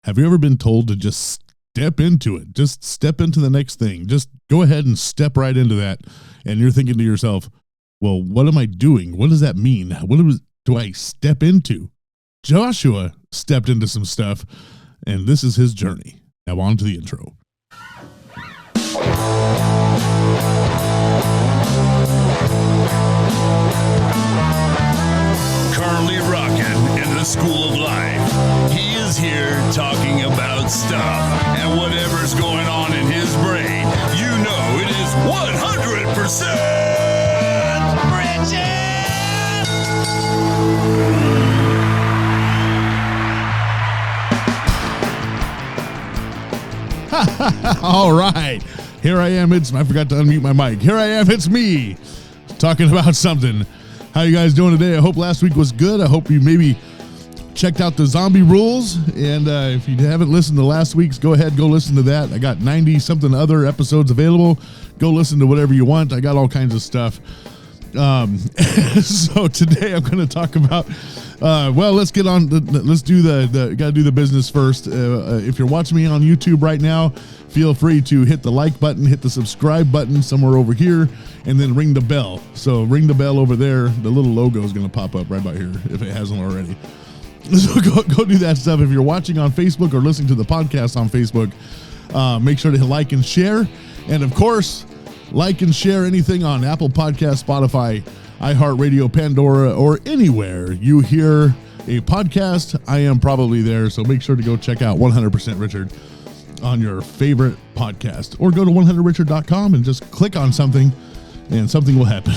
Have you ever been told to just step into it? Just step into the next thing. Just go ahead and step right into that. And you're thinking to yourself, well, what am I doing? What does that mean? What do I step into? Joshua stepped into some stuff, and this is his journey. Now on to the intro. Currently rocking in the school of life. He is here talking about stuff and whatever's going on in his brain. You know it is 100% Bridget! All right. Here I am. I forgot to unmute my mic. Here I am. It's me talking about something. How you guys doing today? I hope last week was good. I hope you maybe checked out the zombie rules. And if you haven't listened to last week's, go ahead, go listen to that. I got 90 something other episodes available. Go listen to whatever you want. I got all kinds of stuff. So today I'm going to talk about, let's get on. Let's do got to do the business first. If you're watching me on YouTube right now, feel free to hit the like button, hit the subscribe button somewhere over here, and then ring the bell. So ring the bell over there. The little logo is going to pop up right about here if it hasn't already. So go do that stuff. If you're watching on Facebook or listening to the podcast on Facebook, make sure to like and share. And of course, like and share anything on Apple Podcasts, Spotify, iHeartRadio, Pandora, or anywhere you hear a podcast. I am probably there, so make sure to go check out 100% Richard on your favorite podcast. Or go to 100richard.com and just click on something, and something will happen.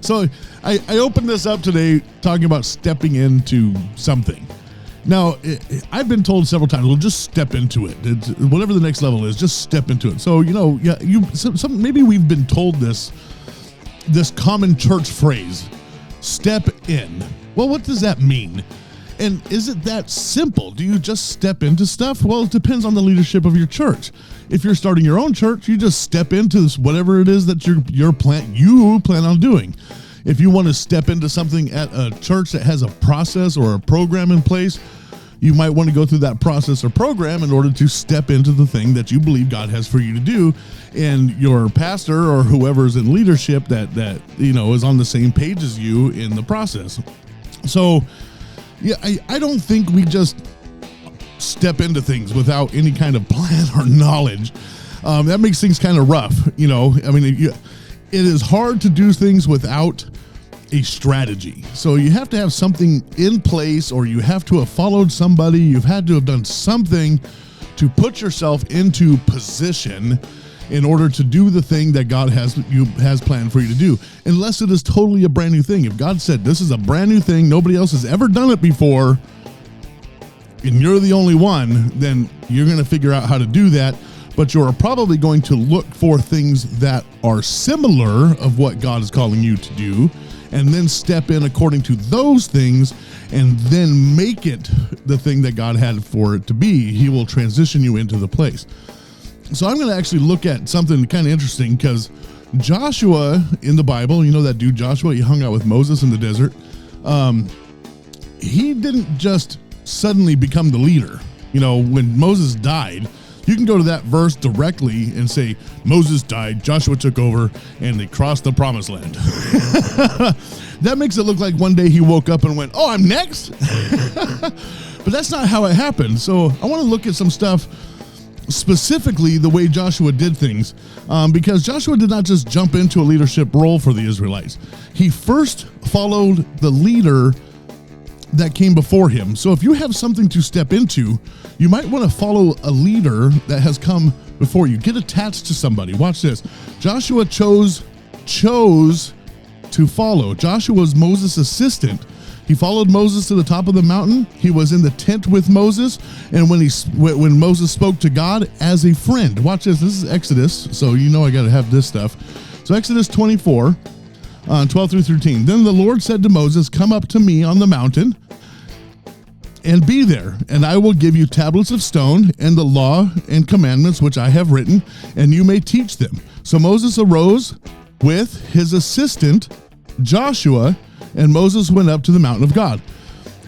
So I opened this up today talking about stepping into something. Now, I've been told several times, well, just step into it. Whatever the next level is, just step into it. So, maybe we've been told this common church phrase, step in. Well, what does that mean? And is it that simple? Do you just step into stuff? Well, it depends on the leadership of your church. If you're starting your own church, you just step into whatever it is that you plan on doing. If you want to step into something at a church that has a process or a program in place, you might want to go through that process or program in order to step into the thing that you believe God has for you to do. And your pastor or whoever's in leadership that is on the same page as you in the process. So, yeah, I don't think we just step into things without any kind of plan or knowledge. That makes things kind of rough, It is hard to do things without a strategy. So you have to have something in place, or you have to have followed somebody. You've had to have done something to put yourself into position in order to do the thing that God has planned for you to do. Unless it is totally a brand new thing. If God said this is a brand new thing, nobody else has ever done it before, and you're the only one, then you're going to figure out how to do that. But you're probably going to look for things that are similar of what God is calling you to do, and then step in according to those things, and then make it the thing that God had for it to be. He will transition you into the place. So I'm going to actually look at something kind of interesting, because Joshua in the Bible, that dude Joshua, he hung out with Moses in the desert. He didn't just suddenly become the leader. When Moses died, you can go to that verse directly and say, Moses died, Joshua took over, and they crossed the promised land. That makes it look like one day he woke up and went, oh, I'm next? But that's not how it happened. So I want to look at some stuff, specifically the way Joshua did things, because Joshua did not just jump into a leadership role for the Israelites. He first followed the leader that came before him. So if you have something to step into, you might want to follow a leader that has come before you. Get attached to somebody. Watch this. Joshua chose to follow. Joshua was Moses' assistant. He followed Moses to the top of the mountain. He was in the tent with Moses, and when Moses spoke to God as a friend. Watch this. This is Exodus, so I got to have this stuff. So Exodus 24, 12 through 13. Then the Lord said to Moses, come up to me on the mountain and be there, and I will give you tablets of stone and the law and commandments which I have written, and you may teach them. So Moses arose with his assistant Joshua, and Moses went up to the mountain of God.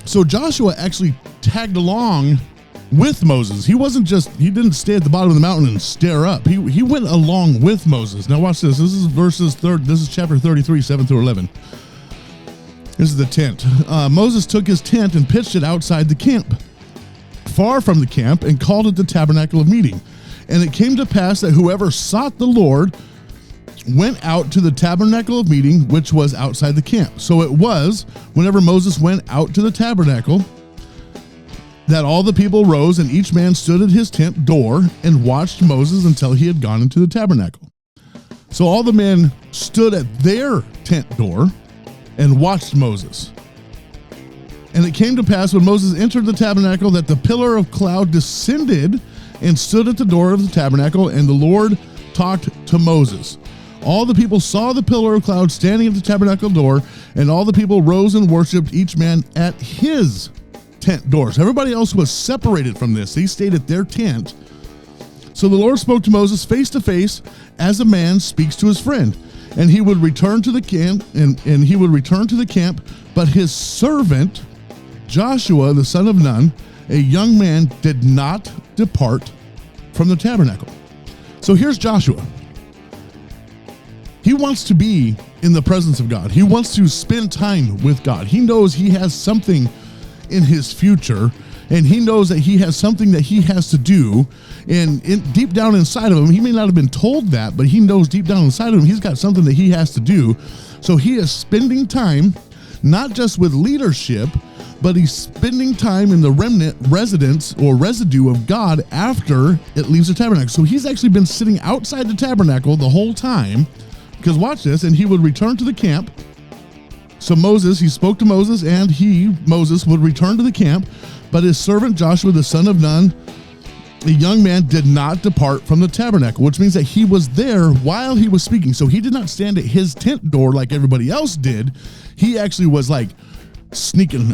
So Joshua actually tagged along with Moses. He didn't stay at the bottom of the mountain and stare up. He went along with Moses. Now watch this. This is chapter 33, 7 through 11. This is the tent. Moses took his tent and pitched it outside the camp, far from the camp, and called it the tabernacle of meeting. And it came to pass that whoever sought the Lord went out to the tabernacle of meeting, which was outside the camp. So it was, whenever Moses went out to the tabernacle, that all the people rose, and each man stood at his tent door and watched Moses until he had gone into the tabernacle. So all the men stood at their tent door and watched Moses. And it came to pass when Moses entered the tabernacle that the pillar of cloud descended and stood at the door of the tabernacle, and the Lord talked to Moses. All the people saw the pillar of cloud standing at the tabernacle door, and all the people rose and worshiped, each man at his tent doors. Everybody else was separated from this. They stayed at their tent. So the Lord spoke to Moses face to face, as a man speaks to his friend. And he would return to the camp, and he would return to the camp, but his servant Joshua, the son of Nun, a young man, did not depart from the tabernacle. So here's Joshua. He wants to be in the presence of God. He wants to spend time with God. He knows he has something in his future, and he knows that he has something that he has to do. And deep down inside of him, he may not have been told that, but he knows deep down inside of him, he's got something that he has to do. So he is spending time, not just with leadership, but he's spending time in the remnant residence or residue of God after it leaves the tabernacle. So he's actually been sitting outside the tabernacle the whole time, because watch this, and he would return to the camp. So he spoke to Moses, and Moses would return to the camp, but his servant Joshua, the son of Nun, the young man, did not depart from the tabernacle, which means that he was there while he was speaking. So he did not stand at his tent door like everybody else did. He actually was like sneaking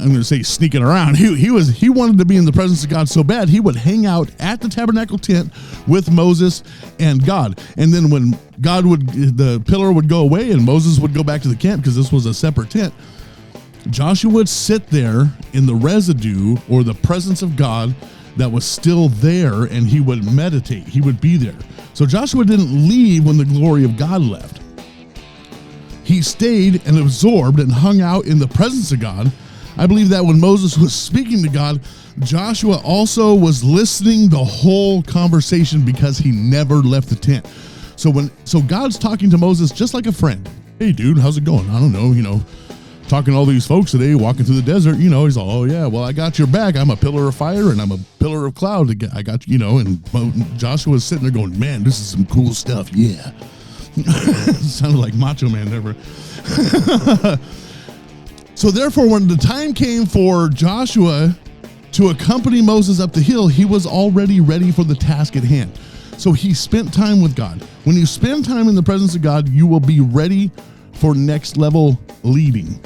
around. He wanted to be in the presence of God so bad, he would hang out at the tabernacle tent with Moses and God. And then when the pillar would go away and Moses would go back to the camp, because this was a separate tent, Joshua would sit there in the residue or the presence of God that was still there, and he would meditate. He would be there. So Joshua didn't leave when the glory of God left. He stayed and absorbed and hung out in the presence of God. I believe that when Moses was speaking to God, Joshua also was listening the whole conversation, because he never left the tent. So God's talking to Moses just like a friend. Hey dude, how's it going? I don't know, talking to all these folks today, walking through the desert, he's all, oh yeah, well, I got your back. I'm a pillar of fire and I'm a pillar of cloud. I got you, and Joshua's sitting there going, man, this is some cool stuff. Yeah. Sounded like Macho Man ever. So therefore, when the time came for Joshua to accompany Moses up the hill, he was already ready for the task at hand. So he spent time with God. When you spend time in the presence of God, you will be ready for next level leading.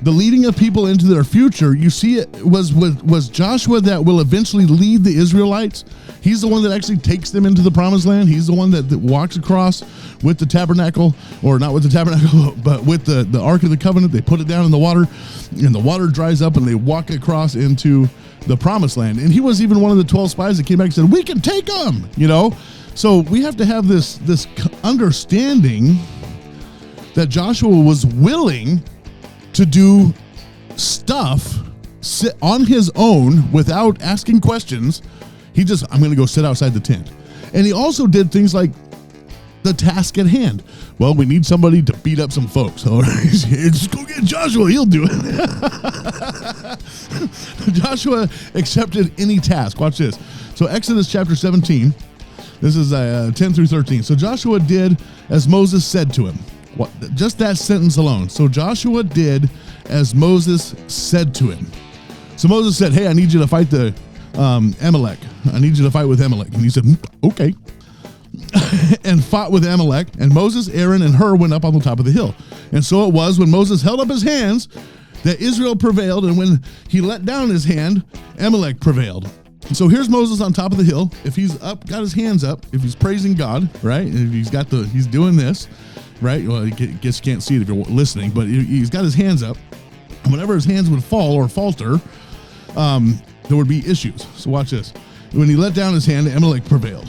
The leading of people into their future, you see, it was Joshua that will eventually lead the Israelites. He's the one that actually takes them into the promised land. He's the one that walks across with the tabernacle, or not with the tabernacle, but with the Ark of the Covenant. They put it down in the water, and the water dries up, and they walk across into the promised land. And he was even one of the 12 spies that came back and said, we can take them, So we have to have this understanding that Joshua was willing to do stuff on his own without asking questions. I'm going to go sit outside the tent. And he also did things like the task at hand. Well, we need somebody to beat up some folks. All right, just go get Joshua. He'll do it. Joshua accepted any task. Watch this. So Exodus chapter 17, this is 10 through 13. So Joshua did as Moses said to him. Just that sentence alone. So Joshua did as Moses said to him. So Moses said, hey, I need you to fight the Amalek. I need you to fight with Amalek. And he said, okay. And fought with Amalek. And Moses, Aaron, and Hur went up on the top of the hill. And so it was when Moses held up his hands that Israel prevailed. And when he let down his hand, Amalek prevailed. So here's Moses on top of the hill. If he's up, got his hands up, if he's praising God, right? And if he's doing this, right? Well, I guess you can't see it if you're listening, but he's got his hands up. And whenever his hands would fall or falter, there would be issues. So watch this. When he let down his hand, Amalek prevailed.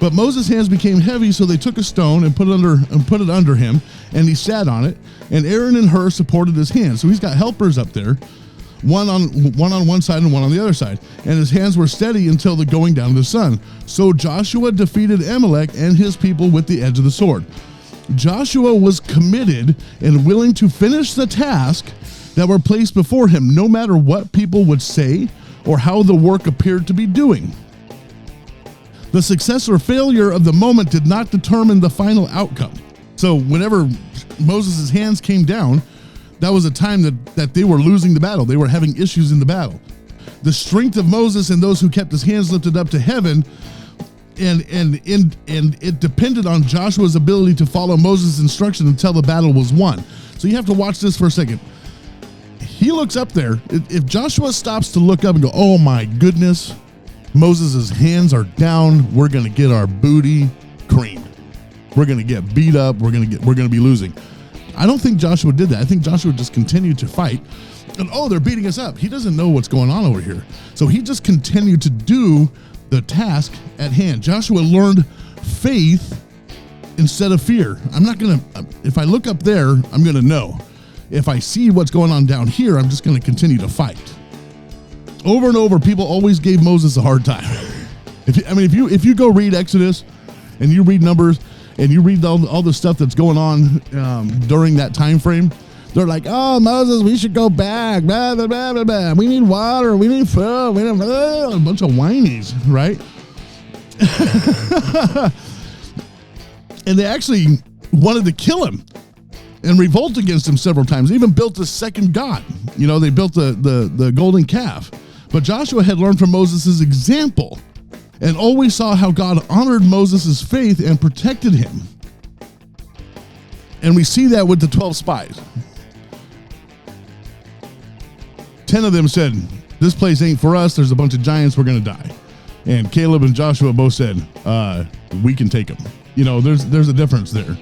But Moses' hands became heavy, so they took a stone and put it under him, and he sat on it. And Aaron and Hur supported his hands. So he's got helpers up there, one on one side and one on the other side. And his hands were steady until the going down of the sun. So Joshua defeated Amalek and his people with the edge of the sword. Joshua was committed and willing to finish the task that were placed before him, no matter what people would say or how the work appeared to be doing. The success or failure of the moment did not determine the final outcome. So whenever Moses' hands came down, that was a time that they were losing the battle. They were having issues in the battle. The strength of Moses and those who kept his hands lifted up to heaven, and it depended on Joshua's ability to follow Moses' instruction until the battle was won. So you have to watch this for a second. He looks up there. If Joshua stops to look up and go, oh my goodness, Moses' hands are down, we're going to get our booty creamed. We're going to get beat up. We're going to be losing. I don't think Joshua did that. I think Joshua just continued to fight. And they're beating us up. He doesn't know what's going on over here. So he just continued to do the task at hand. Joshua learned faith instead of fear. If I look up there, I'm going to know. If I see what's going on down here, I'm just going to continue to fight. Over and over, people always gave Moses a hard time. If you go read Exodus and you read Numbers and you read all the stuff that's going on during that time frame, they're like, oh, Moses, we should go back. Blah, blah, blah, blah, blah. We need water. We need food. We need a bunch of whinies, right? And they actually wanted to kill him and revolt against him several times. They even built a second god. They built the golden calf. But Joshua had learned from Moses' example and always saw how God honored Moses' faith and protected him. And we see that with the 12 spies. 10 of them said, this place ain't for us. There's a bunch of giants. We're going to die. And Caleb and Joshua both said, we can take them. There's a difference there.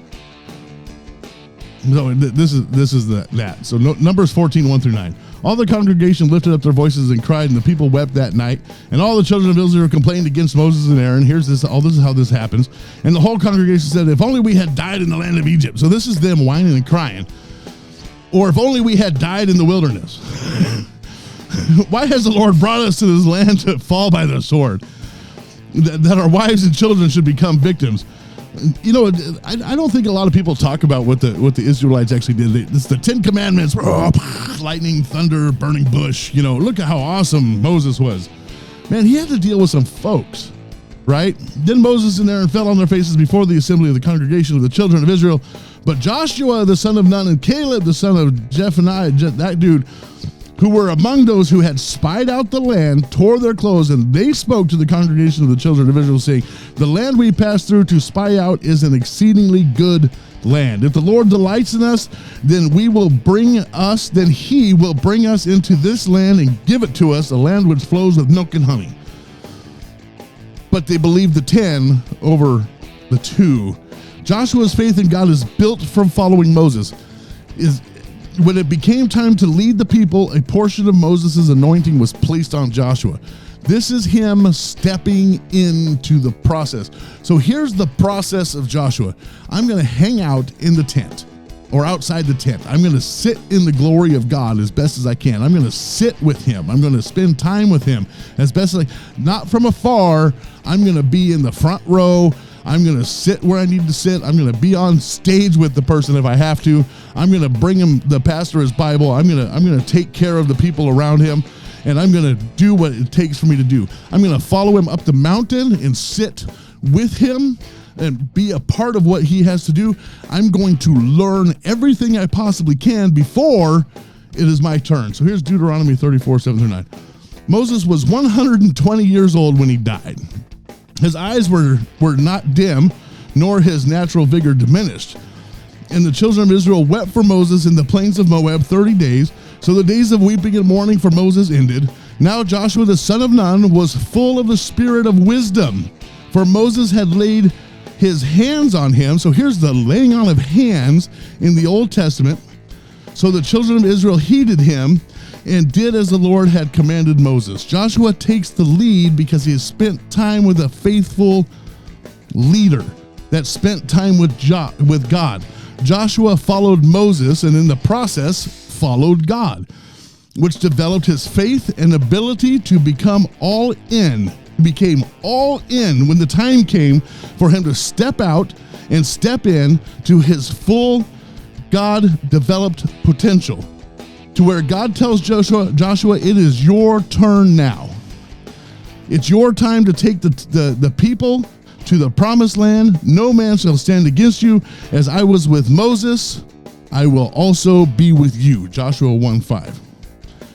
So this is that. So Numbers 14, 1 through 9. All the congregation lifted up their voices and cried, and the people wept that night. And all the children of Israel complained against Moses and Aaron. This is how this happens. And the whole congregation said, if only we had died in the land of Egypt. So this is them whining and crying. Or if only we had died in the wilderness. Why has the Lord brought us to this land to fall by the sword? That our wives and children should become victims. I don't think a lot of people talk about what the Israelites actually did. It's the 10 Commandments, lightning, thunder, burning bush. Look at how awesome Moses was. Man, he had to deal with some folks, right? Then Moses and Aaron fell on their faces before the assembly of the congregation of the children of Israel. But Joshua, the son of Nun, and Caleb, the son of Jephunneh, that dude, who were among those who had spied out the land, tore their clothes, and they spoke to the congregation of the children of Israel, saying, the land we passed through to spy out is an exceedingly good land. If the Lord delights in us, then he will bring us into this land and give it to us, a land which flows with milk and honey. But they believed the 10 over the 2. Joshua's faith in God is built from following Moses. When it became time to lead the people, a portion of Moses' anointing was placed on Joshua. This is him stepping into the process. So here's the process of Joshua. I'm going to hang out in the tent or outside the tent. I'm going to sit in the glory of God as best as I can. I'm going to sit with him. I'm going to spend time with him as best as not from afar. I'm going to be in the front row. I'm going to sit where I need to sit. I'm going to be on stage with the person if I have to. I'm going to bring him, the pastor, his Bible. I'm going to take care of the people around him, and I'm going to do what it takes for me to do. I'm going to follow him up the mountain and sit with him and be a part of what he has to do. I'm going to learn everything I possibly can before it is my turn. So here's Deuteronomy 34, 7 through 9. Moses was 120 years old when he died. His eyes were not dim, nor his natural vigor diminished. And the children of Israel wept for Moses in the plains of Moab 30 days. So the days of weeping and mourning for Moses ended. Now Joshua the son of Nun was full of the spirit of wisdom, for Moses had laid his hands on him. So here's the laying on of hands in the Old Testament. So the children of Israel heeded him, and did as the Lord had commanded Moses. Joshua takes the lead because he has spent time with a faithful leader that spent time with God. Joshua followed Moses and in the process followed God, which developed his faith and ability to become all in. He became all in when the time came for him to step out and step in to his full God-developed potential, to where God tells Joshua, it is your turn now. It's your time to take the people to the promised land. No man shall stand against you. As I was with Moses, I will also be with you. Joshua 1:5.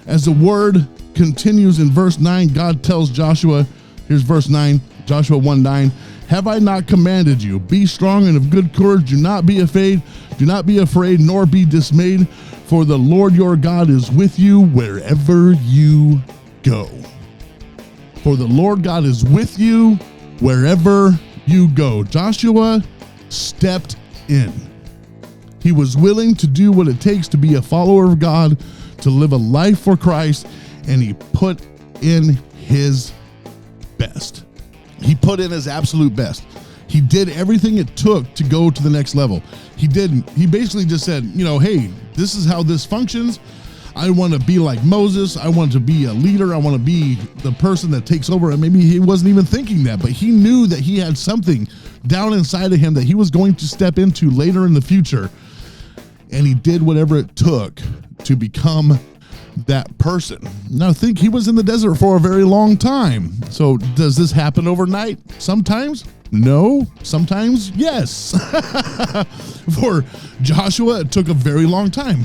As the word continues in verse 9, God tells Joshua, here's verse 9, Joshua 1:9, have I not commanded you? Be strong and of good courage. Do not be afraid. Do not be afraid, nor be dismayed, for the Lord your God is with you wherever you go. For the Lord God is with you wherever you go. Joshua stepped in. He was willing to do what it takes to be a follower of God, to live a life for Christ, and he put in his best. He put in his absolute best. He did everything it took to go to the next level. He basically just said, hey, this is how this functions. I want to be like Moses. I want to be a leader. I want to be the person that takes over. And maybe he wasn't even thinking that, but he knew that he had something down inside of him that he was going to step into later in the future. And he did whatever it took to become that person. Now think, he was in the desert for a very long time. So does this happen overnight? Sometimes? No. Sometimes? Yes. For Joshua, it took a very long time.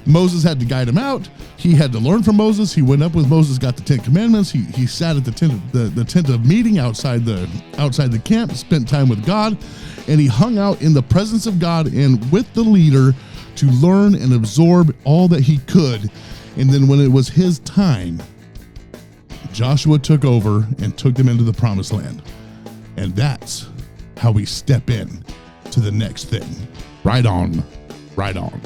Moses had to guide him out. He had to learn from Moses. He went up with Moses, got the 10 Commandments. He sat at the tent of meeting outside the camp, spent time with God, and he hung out in the presence of God and with the leader to learn and absorb all that he could. And then when it was his time, Joshua took over and took them into the promised land. And that's how we step in to the next thing. Right on, right on.